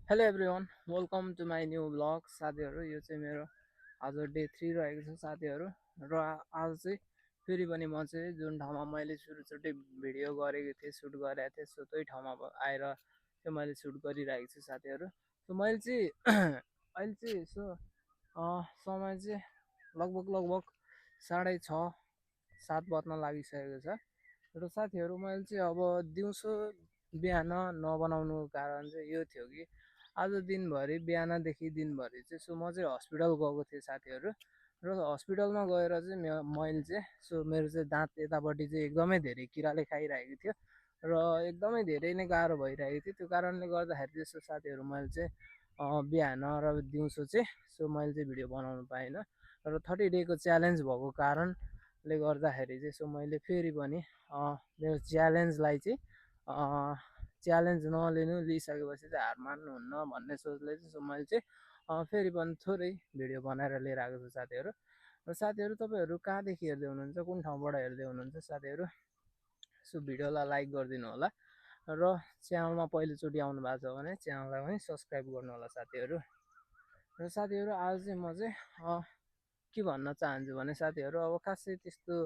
Hello everyone, welcome to my new blog. साथीहरू, यो चाहिँ मेरो आज डे 3 रहेको छ साथीहरू। र आज चाहिँ फेरि पनि म चाहिँ जुन ठाउँमा मैले सुरुचोटि भिडियो गरेको थिएँ, सुट गरेको थिएँ, सो त्यही ठाउँमा आएर चाहिँ मैले सुट गरिरहेको छु साथीहरू। सो मैले चाहिँ अहिले चाहिँ यसो समय चाहिँ लगभग 6:30-7 बज्न लागिसकेको छ। र साथीहरू, मैले चाहिँ अब दिउँसो बिहान नबनाउनुको कारण चाहिँ यो थियो कि आज दिनभरि बिहानदेखि दिनभरि चाहिँ सो म चाहिँ हस्पिटल गएको थिएँ साथीहरू। र हस्पिटलमा गएर चाहिँ मैले चाहिँ सो मेरो चाहिँ दाँत यतापट्टि चाहिँ एकदमै धेरै किराले खाइरहेको थियो र एकदमै धेरै नै गाह्रो भइरहेको थियो। त्यो कारणले गर्दाखेरि चाहिँ साथीहरू मैले चाहिँ बिहान र दिउँसो चाहिँ सो मैले चाहिँ भिडियो बनाउनु पाइनँ। र 30 डेको च्यालेन्ज भएको कारणले गर्दाखेरि चाहिँ सो मैले फेरि पनि मेरो च्यालेन्जलाई चाहिँ च्यालेन्ज नलिनु, लिइसकेपछि चाहिँ हार मान्नुहुन्न भन्ने सोचले चाहिँ सो मैले चाहिँ फेरि पनि थोरै भिडियो बनाएर लिएर आएको छु साथीहरू। र साथीहरू, तपाईँहरू कहाँदेखि हेर्दै हुनुहुन्छ, कुन ठाउँबाट हेर्दै हुनुहुन्छ साथीहरू, सो भिडियोलाई लाइक गरिदिनु होला र च्यानलमा पहिलोचोटि आउनु भएको छ भने च्यानललाई पनि सब्सक्राइब गर्नु होला साथीहरू। र साथीहरू, आज चाहिँ म चाहिँ के भन्न चाहन्छु भने साथीहरू, अब खासै त्यस्तो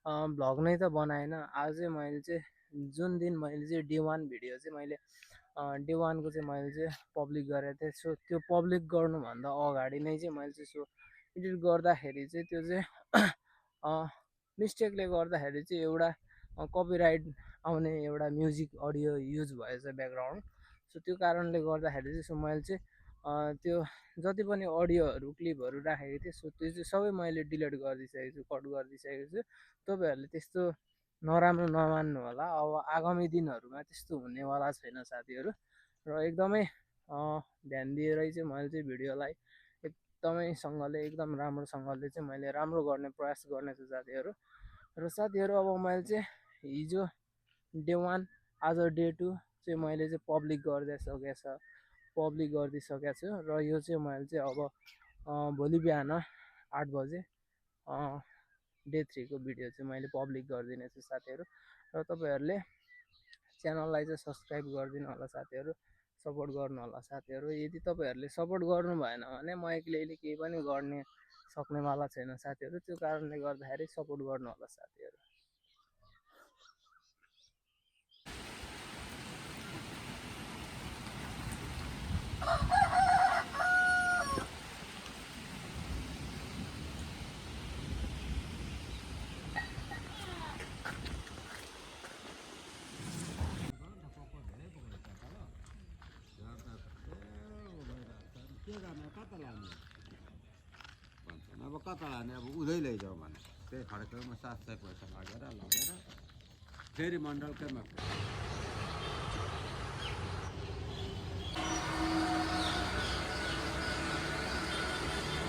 भ्लग नै त बनाएन। आज चाहिँ मैले चाहिँ जुन दिन मैले चाहिँ डे 1 भिडियो चाहिँ मैले डे 1 को चाहिँ मैले चाहिँ पब्लिक गरेको थिएँ। सो त्यो पब्लिक गर्नुभन्दा अगाडि नै चाहिँ मैले चाहिँ सो एडिट गर्दाखेरि चाहिँ त्यो चाहिँ मिस्टेकले गर्दाखेरि चाहिँ एउटा कपिराइट आउने एउटा म्युजिक अडियो युज भएछ ब्याकग्राउन्ड। सो त्यो कारणले गर्दाखेरि चाहिँ सो मैले चाहिँ त्यो जति पनि अडियोहरू क्लिपहरू राखेको थिएँ सो त्यो चाहिँ सबै मैले डिलिट गरिदिइसकेको छु, कट गरिदिइसकेको छु। तपाईँहरूले त्यस्तो नराम्रो नमान्नु होला। अब आगामी दिनहरूमा त्यस्तो हुनेवाला छैन साथीहरू। र एकदमै ध्यान दिएरै चाहिँ मैले चाहिँ भिडियोलाई एकदमैसँगले एकदम राम्रोसँगले चाहिँ मैले राम्रो गर्ने प्रयास गर्नेछु साथीहरू। र साथीहरू, अब मैले चाहिँ हिजो डे 1 आज डे 2 चाहिँ मैले चाहिँ पब्लिक गरिदिइसकेको छु। र यो चाहिँ मैले चाहिँ अब भोलि बिहान 8 बजे डे 3 को भिडियो चाहिँ मैले पब्लिक गरिदिने छु साथीहरू। र तपाईँहरूले च्यानललाई चाहिँ सब्सक्राइब गरिदिनु होला साथीहरू, सपोर्ट गर्नु होला साथीहरू। यदि तपाईँहरूले सपोर्ट गर्नु भएन भने म एक्लैले केही पनि गर्ने सक्नेवाला छैन साथीहरू। त्यो कारणले गर्दाखेरि सपोर्ट गर्नु होला साथीहरू। के गर्ने कता लाने भन्छन्। अब कता लाने, अब उधै लैजाऊ भने त्यही खड्कामा 700 पैसा लगेर फेरि मण्डलकैमा